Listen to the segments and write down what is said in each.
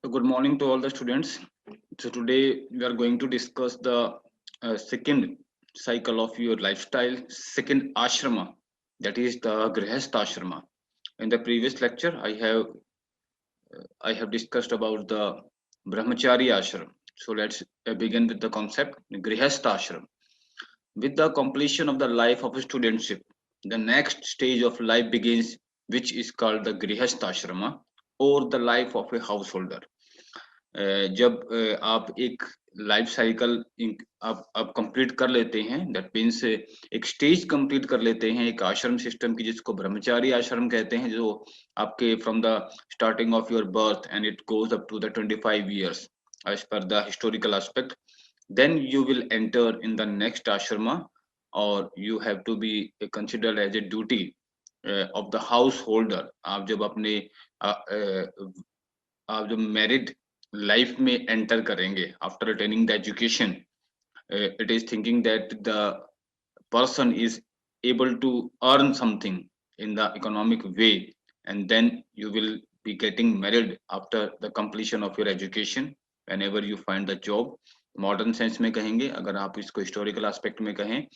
So good morning to all the students. So today we are going to discuss the second cycle of your lifestyle, second ashrama, that is the Grihastha ashrama. In the previous lecture, I have discussed about the Brahmachari ashram. So let's begin with the concept Grihastha ashram. With the completion of the life of a studentship, the next stage of life begins, which is called the Grihastha ashrama or the life of a householder. जब आप एक life cycle आप complete कर लेते हैं, that means एक stage complete कर लेते हैं एक आश्रम सिस्टम की, जिसको ब्रह्मचारी आश्रम कहते हैं, जो आपके from the starting of your birth and it goes up to the 25 years as per the historical aspect. Then you will enter in the next ashrama, or you have to be considered as a duty of the householder. आप जब अपने आप जब married life में enter करेंगे after attaining the education, it is thinking that the person is able to earn something in the economic way, and then you will be getting married after the completion of your education whenever you find the job. Modern sense में कहेंगे, अगर आप इसको historical aspect में कहें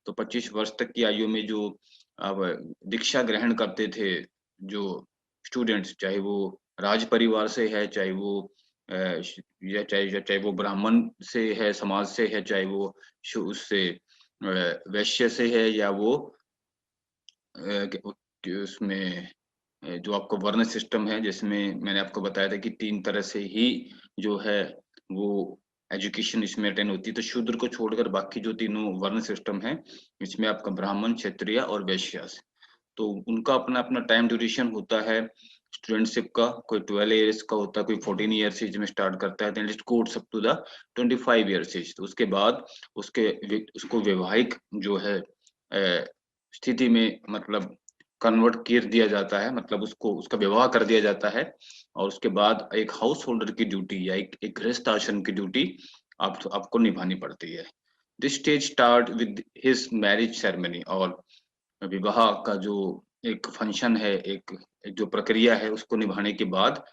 तो 25 वर्ष तक की आयु में जो अब दीक्षा ग्रहण करते थे जो स्टूडेंट्स, चाहे वो राज परिवार से है, चाहे वो या चाहे वो ब्राह्मण से है, समाज से है, चाहे वो उससे वैश्य से है, या वो उसमें जो आपको वर्ण सिस्टम है, जिसमें मैंने आपको बताया था कि 3 तरह से ही जो है वो एजुकेशन इसमें अटेंड होती है। तो शूद्र को छोड़कर बाकी जो तीनों वर्ण सिस्टम है, इसमें आपका ब्राह्मण, क्षत्रिय और वैश्य, तो उनका अपना अपना टाइम ड्यूरेशन होता है स्टूडेंटशिप का। कोई 12 इयर्स का होता है, कोई 14 ईयर्स एज में स्टार्ट करता है, then it goes up to the 25 years age. तो उसके बाद उसको वैवाहिक जो है स्थिति में मतलब कन्वर्ट कर दिया जाता है, मतलब उसको उसका विवाह कर दिया जाता है, और उसके बाद एक हाउस होल्डर की ड्यूटी या एक गृहस्थ आश्रम की ड्यूटी आपको निभानी पड़ती है। This stage start with his marriage ceremony, और विवाह का जो एक फंक्शन है, एक जो प्रक्रिया है, उसको निभाने के बाद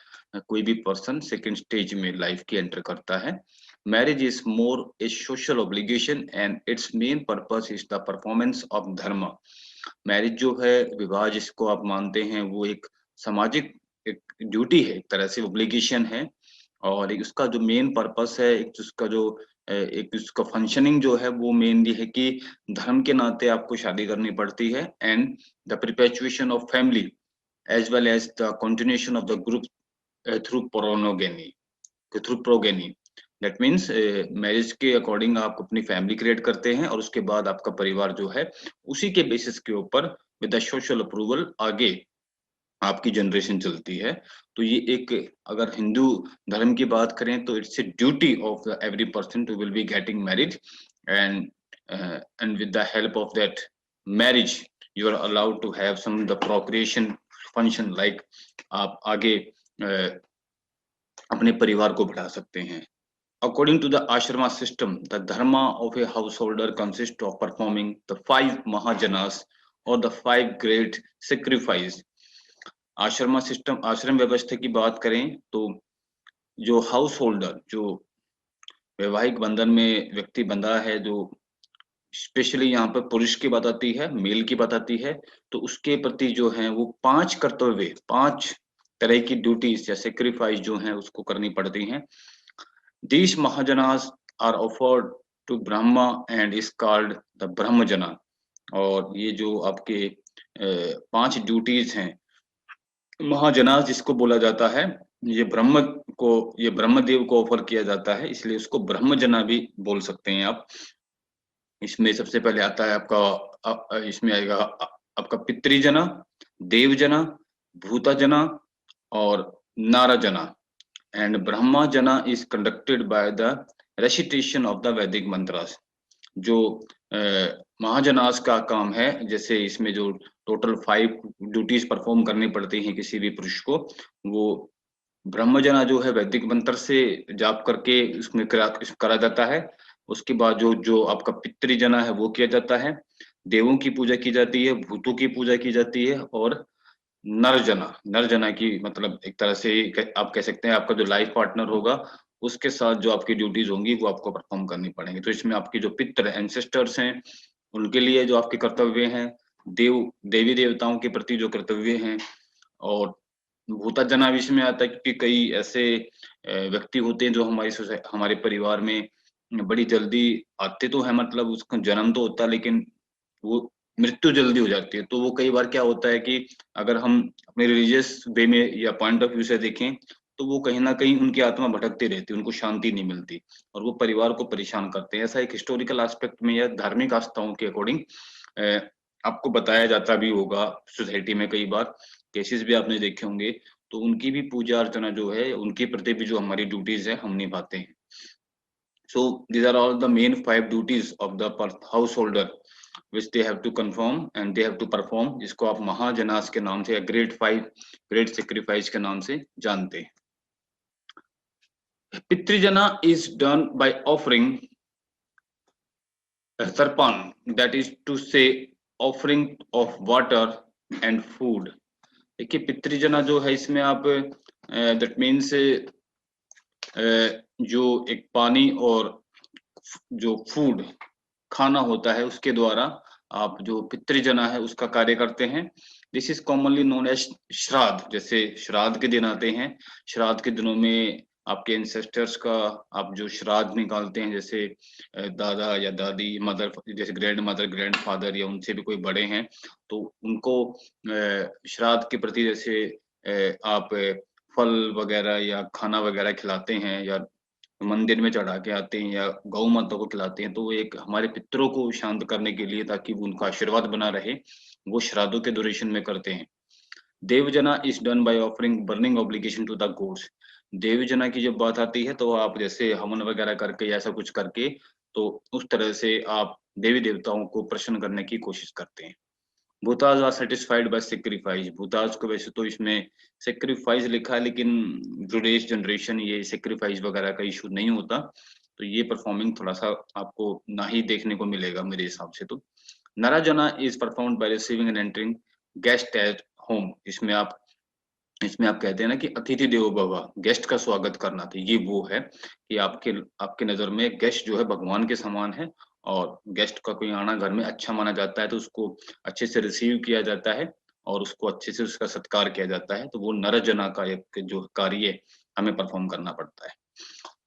कोई भी पर्सन सेकंड स्टेज में लाइफ की एंटर करता है। Marriage is more A social obligation and it's main purpose is the performance of धर्म। मैरिज जो है, विवाह जिसको आप मानते हैं, वो एक सामाजिक एक ड्यूटी है, एक तरह से ऑब्लिगेशन है, और उसका जो मेन पर्पस है, एक उसका फंक्शनिंग जो है, वो मेनली है कि धर्म के नाते आपको शादी करनी पड़ती है, and the perpetuation of family as well as the continuation of the group through progeny. That means marriage के अकॉर्डिंग आप अपनी फैमिली क्रिएट करते हैं, और उसके बाद आपका परिवार जो है, उसी के बेसिस के ऊपर विद द सोशल अप्रूवल आगे आपकी जनरेशन चलती है। तो ये एक, अगर हिंदू धर्म की बात करें तो it's a duty of every person to will be getting married, and and with the help of that marriage you are allowed to have some the procreation function, like आप आगे अपने परिवार को बढ़ा सकते हैं। According to the ashrama system, the dharma of a householder consists of performing the 5 mahajanas or the 5 great sacrifice। Ashram system, आश्रम व्यवस्था की बात करें तो जो हाउस होल्डर, जो वैवाहिक बंधन में व्यक्ति बंधा है, जो स्पेशली यहाँ पर पुरुष की बात आती है, मेल की बात आती है, तो उसके प्रति जो है वो 5 कर्तव्य, 5 तरह की ड्यूटीज या सेक्रीफाइस जो है उसको करनी पड़ती हैं। These Mahajanas are offered to Brahma and is called the Brahmajana। और ये जो आपके 5 ड्यूटीज हैं, महाजनास जिसको बोला जाता है, ये ब्रह्मदेव को ऑफर किया जाता है, इसलिए उसको ब्रह्मजना भी बोल सकते हैं आप। इसमें सबसे पहले आता है आपका इसमें आएगा आपका पितृजना, देवजना, भूताजना और नाराजना। एंड ब्रह्मजना is conducted by the recitation of the Vedic mantras. जो महाजनास का काम है, जैसे इसमें जो टोटल 5 ड्यूटीज परफॉर्म करनी पड़ती हैं किसी भी पुरुष को, वो ब्रह्मजना जो है वैदिक मंत्र से जाप करके उसमें करा जाता है। उसके बाद जो जो आपका पितृजना है वो किया जाता है, देवों की पूजा की जाती है, भूतों की पूजा की जाती है, और नर जना की मतलब एक तरह से आप कह सकते हैं आपका जो लाइफ पार्टनर होगा उसके साथ जो आपकी ड्यूटीज होंगी वो आपको परफॉर्म करनी पड़ेंगी। तो इसमें आपकी जो पितृ एंसेस्टर्स हैं उनके लिए जो आपके कर्तव्य हैं, देवी देवताओं के प्रति जो कर्तव्य हैं, और भूता जना भी इसमें आता है क्योंकि कई ऐसे व्यक्ति होते हैं जो हमारे परिवार में बड़ी जल्दी आते तो है, मतलब उसका जन्म तो होता है लेकिन वो मृत्यु जल्दी हो जाती है। तो वो कई बार क्या होता है कि अगर हम अपने रिलीजियस वे में या पॉइंट ऑफ व्यू से देखें तो वो कहीं ना कहीं उनकी आत्मा भटकती रहती है, उनको शांति नहीं मिलती और वो परिवार को परेशान करते हैं। ऐसा एक हिस्टोरिकल एस्पेक्ट में या धार्मिक आस्थाओं के अकॉर्डिंग आपको बताया जाता भी होगा। सोसाइटी में कई बार केसेस भी आपने देखे होंगे। तो उनकी भी पूजा अर्चना जो है, उनके प्रति भी जो हमारी ड्यूटीज है हम निभाते हैं। So these are all the main 5 duties of the householder which they have to confirm and they have to perform, जिसको आप महाजनास के नाम से या ग्रेट सेक्रीफाइस के नाम से जानते हैं। पितृजना is done by offering tarpan, that is to say offering of water and food। देखिए पितृजना जो है इसमें आप दैट मीन्स जो एक पानी और जो फूड खाना होता है उसके द्वारा आप जो पितृजना है उसका कार्य करते हैं। This is commonly known as shraddha. जैसे श्राद्ध के दिन आते हैं, श्राद्ध के दिनों में आपके एंसेस्टर्स का आप जो श्राद्ध निकालते हैं, जैसे दादा या दादी, मदर, जैसे ग्रैंड मदर, ग्रैंड फादर या उनसे भी कोई बड़े हैं तो उनको श्राद्ध के प्रति जैसे आप फल वगैरह या खाना वगैरह खिलाते हैं या मंदिर में चढ़ा के आते हैं या गौ माता को खिलाते हैं। तो वो एक हमारे पितरों को शांत करने के लिए, ताकि उनका आशीर्वाद बना रहे, वो श्राद्धों के ड्यूरेशन में करते हैं। देवजना is done by offering burning obligation to the gods. देवजना की जब बात आती है तो आप जैसे हवन वगैरह करके या ऐसा कुछ करके, तो उस तरह से आप देवी देवताओं को प्रसन्न करने की कोशिश करते हैं। भूताज आर सेटिस्फाइड बाय सेक्रीफाइस। भूताज को वैसे तो इसमें सेक्रीफाइस लिखा है लेकिन टुडेस जनरेशन ये सेक्रीफाइस वगैरह का इशू नहीं होता, तो ये परफॉर्मिंग थोड़ा सा आपको ना ही देखने को मिलेगा मेरे हिसाब से। तो नराजना is performed by receiving and entering guest at home. इसमें आप कहते हैं ना कि अतिथि देवो भव, गेस्ट का स्वागत करना। तो ये वो है कि आपके आपके नजर में गेस्ट जो है भगवान के समान है, और गेस्ट का कोई आना घर में अच्छा माना जाता है, तो उसको अच्छे से रिसीव किया जाता है और उसको अच्छे से उसका सत्कार किया जाता है। तो वो नरजना का एक जो कार्य हमें परफॉर्म करना पड़ता है।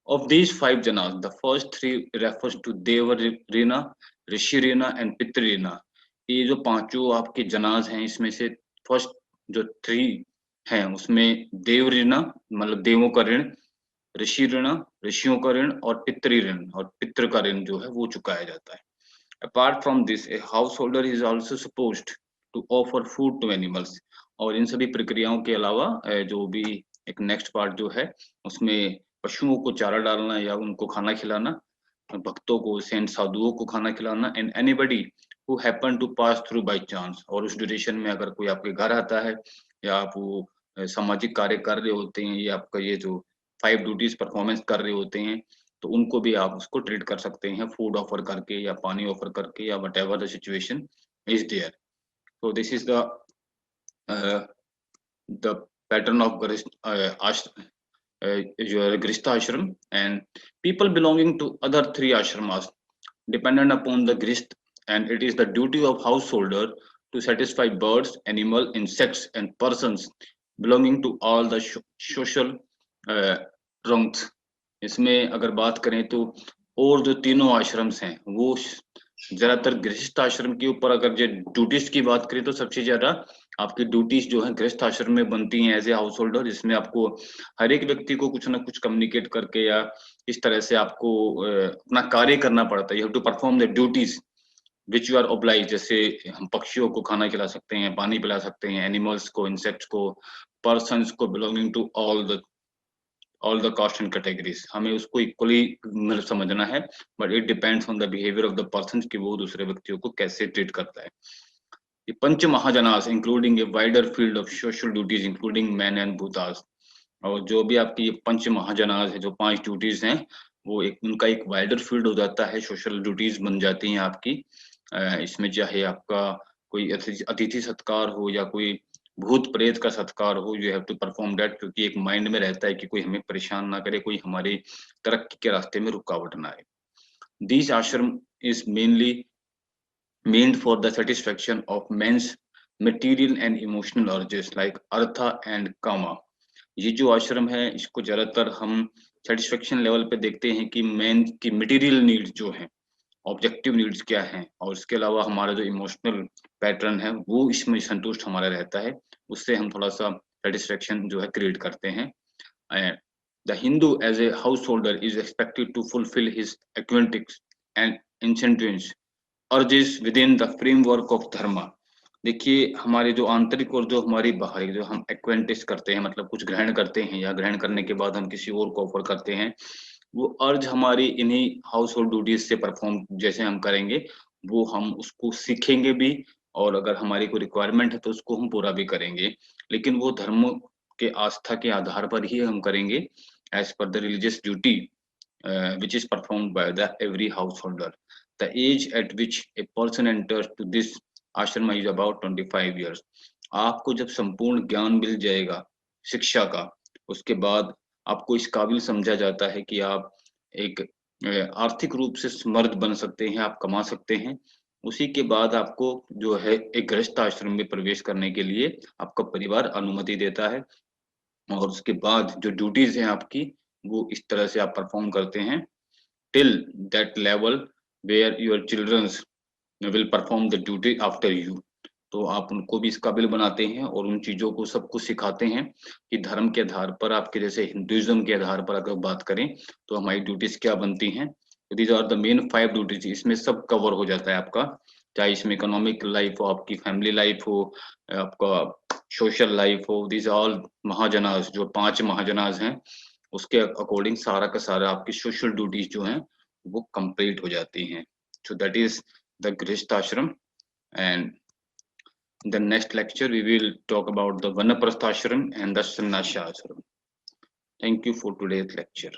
ऑफ दीज 5 जनास द फर्स्ट 3 रेफर्स टू देवरीना, ऋषिरीना एंड पितृरीना। ये जो पांचों आपके जनाज हैं इसमें से फर्स्ट जो 3 हैं उसमें देव ऋण मतलब देवों का ऋण, ऋषि ऋण ऋषियों का ऋण, और पितृ ऋण और पितृ का ऋण जो है वो चुकाया जाता है। Apart from this a householder is also supposed to offer food to animals. और इन सभी प्रक्रियाओं के अलावा जो भी एक नेक्स्ट पार्ट जो है उसमें पशुओं को चारा डालना या उनको खाना खिलाना, भक्तों को, सेंट साधुओं को खाना खिलाना, and anybody who happen to pass through by chance. और उस ड्यूरेशन में अगर कोई आपके घर आता है या आप वो सामाजिक कार्य कर रहे होते हैं, ये आपका ये जो 5 ड्यूटीज परफॉर्मेंस कर रहे होते हैं, तो उनको भी आप उसको ट्रीट कर सकते हैं फूड ऑफर करके या पानी ऑफर करके या whatever the situation is there. So this is the pattern of your Grihastha ashram, and people belonging to other 3 ashramas dependent upon the Grihast, and it is the duty of householder to satisfy birds, animal, insects and persons belonging to all the social rungs। इसमें अगर बात करें तो और जो तीनों आश्रम्स हैं वो ज्यादातर गृहस्थ आश्रम के ऊपर, अगर जो ड्यूटीज की बात करें तो सबसे ज्यादा आपकी ड्यूटीज जो है गृहस्थ आश्रम में बनती हैं एज ए हाउस होल्डर, जिसमें आपको हर एक व्यक्ति को कुछ ना कुछ कम्युनिकेट करके या इस तरह से आपको अपना कार्य करना पड़ता है। You have to perform the duties which you are oblige. जैसे हम पक्षियों को खाना खिला सकते हैं, पानी पिला सकते हैं, एनिमल्स को, इंसेक्ट्स को, पर्सन्स को belonging to all the caste and categories. हमें उसको इक्वली समझना है, but it depends on the behaviour of the person कि वो दूसरे व्यक्तियों को कैसे ट्रीट करता है। ये पंच महाजनास including a wider field of social duties including man and भूतास। और जो भी आपकी पंच महाजनास है, जो 5 ड्यूटीज हैं, वो एक उनका एक वाइडर फील्ड हो जाता है, सोशल ड्यूटीज बन जाती हैं आपकी। इसमें चाहे आपका कोई अतिथि सत्कार हो या कोई भूत प्रेत का सत्कार हो, you have to perform that, क्योंकि एक माइंड में रहता है कि कोई हमें परेशान ना करे, कोई हमारी तरक्की के रास्ते में रुकावट ना आए। These ashram is mainly meant for the satisfaction of men's material and emotional urges like artha and kama. ये जो आश्रम है इसको ज्यादातर हम सेटिस्फेक्शन लेवल पे देखते हैं कि मैन की मटेरियल नीड्स जो हैं, ऑब्जेक्टिव नीड्स क्या हैं, और इसके अलावा हमारा जो इमोशनल पैटर्न है वो इसमें संतुष्ट हमारा रहता है, उससे हम थोड़ा सा सेटिस्फेक्शन जो है क्रिएट करते हैं। And the Hindu as a householder is expected to fulfill his aquatics and incentives urges within the framework of dharma. देखिए हमारे जो आंतरिक और जो हमारी बाहरी जो हम एक्वेंटिस करते हैं, मतलब कुछ ग्रहण करते हैं या ग्रहण करने के बाद हम किसी और को ऑफर करते हैं, वो अर्ज हमारी इन्हीं हाउस होल्ड ड्यूटीज से परफॉर्म जैसे हम करेंगे, वो हम उसको सीखेंगे भी, और अगर हमारी कोई रिक्वायरमेंट है तो उसको हम पूरा भी करेंगे, लेकिन वो धर्म के आस्था के आधार पर ही हम करेंगे, as per the religious duty which is performed by the every householder. The age at which a person enters to this ashrama is about 25 years. आपको जब संपूर्ण ज्ञान मिल जाएगा शिक्षा का, उसके बाद आपको इस काबिल समझा जाता है कि आप एक आर्थिक रूप से समर्थ बन सकते हैं, आप कमा सकते हैं, उसी के बाद आपको जो है एक गृहस्थ आश्रम में प्रवेश करने के लिए आपका परिवार अनुमति देता है, और उसके बाद जो ड्यूटीज हैं आपकी वो इस तरह से आप परफॉर्म करते हैं till that level where your childrens will perform the duty after you. तो आप उनको भी इस काबिल बनाते हैं और उन चीजों को सबको सिखाते हैं कि धर्म के आधार पर, आपके जैसे हिंदुइज्म के आधार पर अगर बात करें तो हमारी ड्यूटीज क्या बनती हैं। These are the main 5 duties, इसमें सब कवर हो जाता है आपका, चाहे इसमें इकोनॉमिक लाइफ हो, आपकी फैमिली लाइफ हो, आपका सोशल लाइफ हो, दीज ऑल महाजनास, जो 5 महाजनास हैं उसके अकॉर्डिंग सारा का सारा आपकी सोशल ड्यूटीज जो हैं वो कंप्लीट हो जाती हैं। सो दैट इज द गृहस्थ आश्रम। And in the next lecture we will talk about the Vanaprastha ashram and the Sannyasa ashram. Thank you for today's lecture.